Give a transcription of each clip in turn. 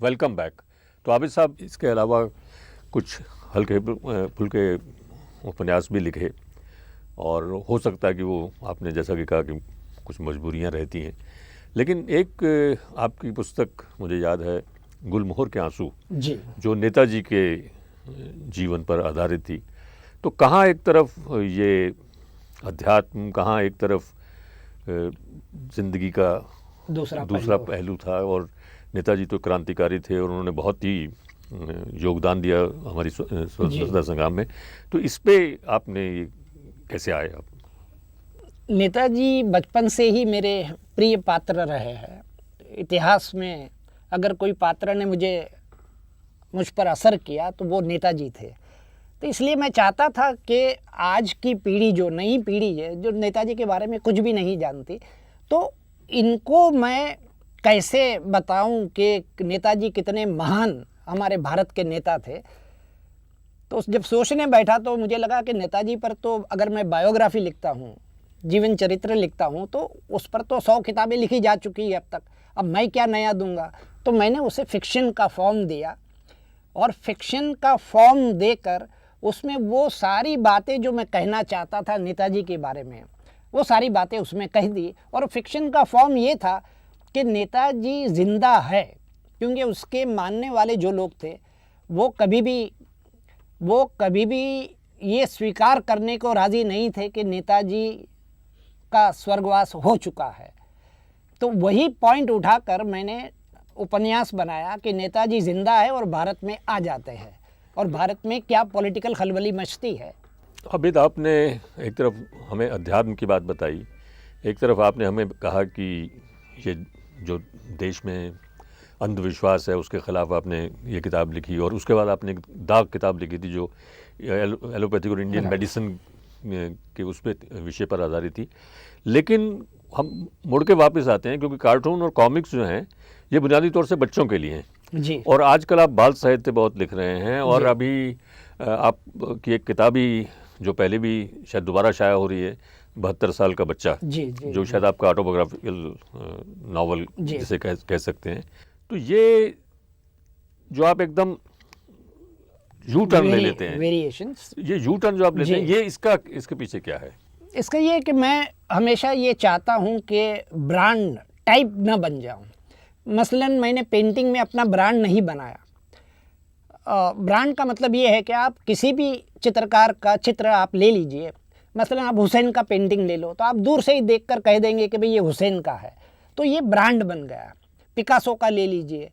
Welcome back. तो आबिद साहब, इसके अलावा कुछ हल्के फुल्के उपन्यास भी लिखे और हो सकता है कि वो आपने जैसा कि कहा कि कुछ मजबूरियां रहती हैं, लेकिन एक आपकी पुस्तक मुझे याद है, गुलमोहर के आंसू, जी जो नेताजी के जीवन पर आधारित थी। तो कहाँ एक तरफ ये अध्यात्म, कहाँ एक तरफ ज़िंदगी का दूसरा पहलू था, और नेताजी तो क्रांतिकारी थे और उन्होंने बहुत ही योगदान दिया हमारी स्वतंत्रता संग्राम में। तो इस पे आपने कैसे आए आप? नेताजी बचपन से ही मेरे प्रिय पात्र रहे हैं। इतिहास में अगर कोई पात्र ने मुझ पर असर किया तो वो नेताजी थे। तो इसलिए मैं चाहता था कि आज की पीढ़ी, जो नई पीढ़ी है, जो नेताजी के बारे में कुछ भी नहीं जानती, तो इनको मैं कैसे बताऊं कि नेताजी कितने महान हमारे भारत के नेता थे। तो जब सोचने बैठा तो मुझे लगा कि नेताजी पर तो अगर मैं बायोग्राफी लिखता हूँ, जीवन चरित्र लिखता हूँ, तो उस पर तो 100 किताबें लिखी जा चुकी है अब तक। अब मैं क्या नया दूंगा? तो मैंने उसे फिक्शन का फॉर्म दिया, और फिक्शन का फॉर्म देकर उसमें वो सारी बातें जो मैं कहना चाहता था नेताजी के बारे में, वो सारी बातें उसमें कह दी। और फिक्शन का फॉर्म ये था कि नेताजी जिंदा है, क्योंकि उसके मानने वाले जो लोग थे वो कभी भी ये स्वीकार करने को राज़ी नहीं थे कि नेताजी का स्वर्गवास हो चुका है। तो वही पॉइंट उठाकर मैंने उपन्यास बनाया कि नेताजी जिंदा है और भारत में आ जाते हैं, और भारत में क्या पॉलिटिकल खलबली मचती है। अबिद, आपने एक तरफ हमें अध्यात्म की बात बताई, एक तरफ आपने हमें कहा कि ये जो देश में अंधविश्वास है उसके ख़िलाफ़ आपने ये किताब लिखी, और उसके बाद आपने एक दाग किताब लिखी थी जो एलोपैथिक और इंडियन मेडिसिन के उस पर विषय पर आधारित थी। लेकिन हम मुड़ के वापस आते हैं, क्योंकि कार्टून और कॉमिक्स जो हैं ये बुनियादी तौर से बच्चों के लिए हैं जी। और आजकल आप बाल साहित्य बहुत लिख रहे हैं, और अभी आपकी एक किताबी जो पहले भी शायद दोबारा शाया हो रही है, 72 साल का बच्चा, जो शायद आपका ऑटोबायोग्राफिकल नॉवल जिसे कह सकते हैं। तो ये जो आप एकदम यू टर्न ले लेते हैं, वेरिएशंस, ये यू टर्न जो आप लेते हैं, ये इसके पीछे क्या है? इसका ये कि मैं हमेशा ये चाहता हूँ कि ब्रांड टाइप ना बन जाऊँ। मसलन मैंने पेंटिंग में अपना ब्रांड नहीं बनाया। ब्रांड का मतलब ये है कि आप किसी भी चित्रकार का चित्र आप ले लीजिए, मसलन आप हुसैन का पेंटिंग ले लो, तो आप दूर से ही देखकर कह देंगे कि भाई ये हुसैन का है, तो ये ब्रांड बन गया। पिकासो का ले लीजिए,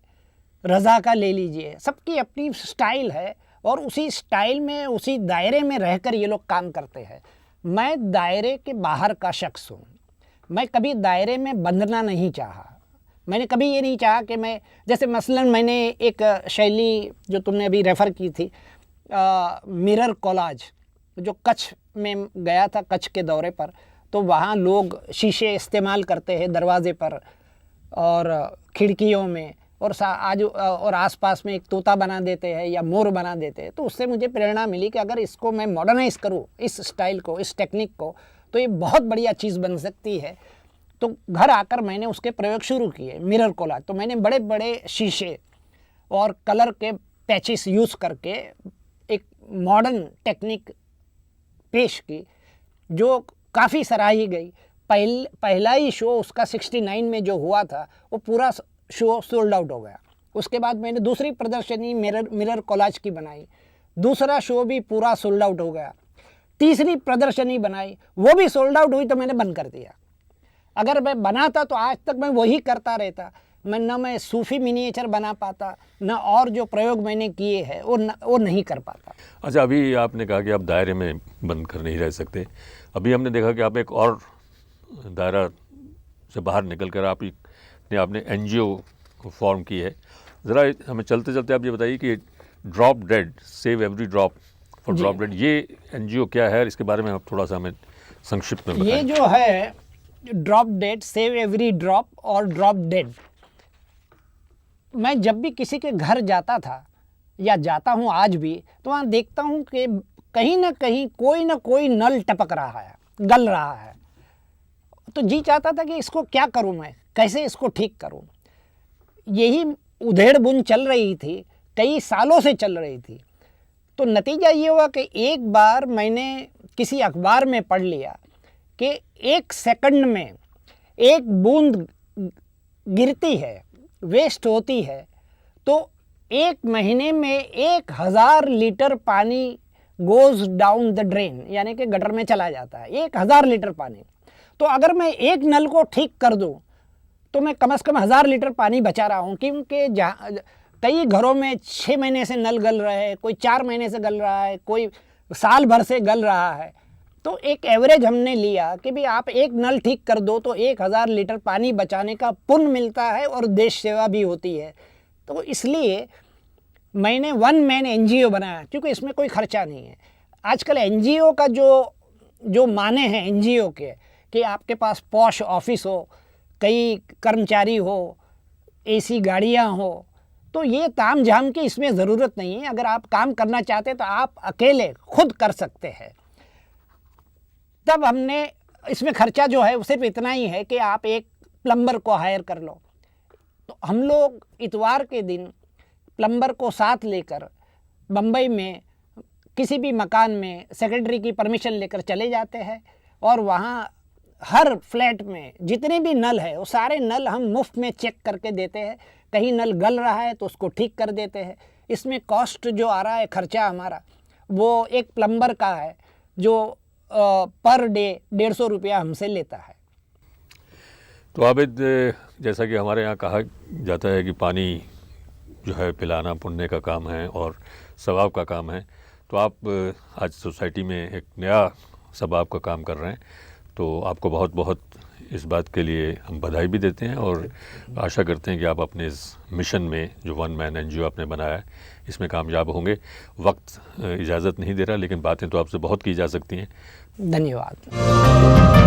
रज़ा का ले लीजिए, सबकी अपनी स्टाइल है, और उसी स्टाइल में, उसी दायरे में रहकर ये लोग काम करते हैं। मैं दायरे के बाहर का शख्स हूँ। मैं कभी दायरे में बंधना नहीं चाहा। मैंने कभी ये नहीं चाहा कि मैं, जैसे मसलन मैंने एक शैली जो तुमने अभी रेफ़र की थी, मिरर कोलाज, जो कच्छ में गया था, कच्छ के दौरे पर, तो वहाँ लोग शीशे इस्तेमाल करते हैं दरवाजे पर और खिड़कियों में, और आसपास में एक तोता बना देते हैं या मोर बना देते हैं। तो उससे मुझे प्रेरणा मिली कि अगर इसको मैं मॉडर्नाइज़ करूँ, इस स्टाइल को, इस टेक्निक को, तो ये बहुत बढ़िया चीज़ बन सकती है। तो घर आकर मैंने उसके प्रयोग शुरू किए, मिरर कोलाज। तो मैंने बड़े बड़े शीशे और कलर के पैचेस यूज़ करके एक मॉडर्न टेक्निक पेश की, जो काफ़ी सराही गई। पहला ही शो उसका 69 में जो हुआ था, वो पूरा शो सोल्ड आउट हो गया। उसके बाद मैंने दूसरी प्रदर्शनी मिरर कोलाज की बनाई, दूसरा शो भी पूरा सोल्ड आउट हो गया। तीसरी प्रदर्शनी बनाई, वो भी सोल्ड आउट हुई, तो मैंने बंद कर दिया। अगर मैं बनाता तो आज तक मैं वही करता रहता। मैं सूफी मिनिएचर बना पाता, न और जो प्रयोग मैंने किए हैं वो नहीं कर पाता। अच्छा, अभी आपने कहा कि आप दायरे में बंद कर नहीं रह सकते। अभी हमने देखा कि आप एक और दायरा से बाहर निकल कर आपने NGO फॉर्म की है। ज़रा हमें चलते चलते आप ये बताइए कि drop dead, save every drop for drop dead, ये NGO क्या है, इसके बारे में आप थोड़ा सा हमें संक्षिप्त में बताएं। ये जो है drop dead, save every drop और ड्रॉप डेड, मैं जब भी किसी के घर जाता था या जाता हूँ आज भी, तो वहाँ देखता हूँ कि कहीं ना कहीं कोई ना कोई नल टपक रहा है, गल रहा है। तो जी चाहता था कि इसको क्या करूँ मैं, कैसे इसको ठीक करूँ। यही उधेड़ बुन चल रही थी, कई सालों से चल रही थी। तो नतीजा ये हुआ कि एक बार मैंने किसी अखबार में पढ़ लिया कि 1 सेकंड में 1 बूंद गिरती है, वेस्ट होती है, तो 1 महीने में 1000 लीटर पानी गोज़ डाउन द ड्रेन, यानी कि गटर में चला जाता है, 1000 लीटर पानी। तो अगर मैं एक नल को ठीक कर दूं तो मैं कम से कम 1000 लीटर पानी बचा रहा हूं, क्योंकि जहाँ कई घरों में 6 महीने से नल गल रहे हैं, कोई 4 महीने से गल रहा है, कोई साल भर से गल रहा है। तो एक एवरेज हमने लिया कि भी आप एक नल ठीक कर दो तो 1000 लीटर पानी बचाने का पुण्य मिलता है और देश सेवा भी होती है। तो इसलिए मैंने 1 मैन NGO बनाया, क्योंकि इसमें कोई खर्चा नहीं है। आजकल NGO का जो माने हैं NGO के कि आपके पास पॉश ऑफिस हो, कई कर्मचारी हो, AC गाड़ियाँ हो, तो ये ताम झाम की इसमें ज़रूरत नहीं है। अगर आप काम करना चाहते तो आप अकेले खुद कर सकते हैं। तब हमने इसमें खर्चा जो है वो सिर्फ इतना ही है कि आप एक प्लम्बर को हायर कर लो। तो हम लोग इतवार के दिन प्लम्बर को साथ लेकर बम्बई में किसी भी मकान में सेक्रेटरी की परमिशन लेकर चले जाते हैं और वहाँ हर फ्लैट में जितने भी नल है वो सारे नल हम मुफ्त में चेक करके देते हैं। कहीं नल गल रहा है तो उसको ठीक कर देते हैं। इसमें कॉस्ट जो आ रहा है, खर्चा हमारा, वो एक प्लम्बर का है जो पर डे 150 रुपया हमसे लेता है। तो आबिद, जैसा कि हमारे यहाँ कहा जाता है कि पानी जो है पिलाना पुण्य का काम है और सवाब का काम है, तो आप आज सोसाइटी में एक नया सवाब का काम कर रहे हैं, तो आपको बहुत बहुत इस बात के लिए हम बधाई भी देते हैं और आशा करते हैं कि आप अपने इस मिशन में जो 1 मैन NGO आपने बनाया है इसमें कामयाब होंगे। वक्त इजाज़त नहीं दे रहा, लेकिन बातें तो आपसे बहुत की जा सकती हैं। धन्यवाद।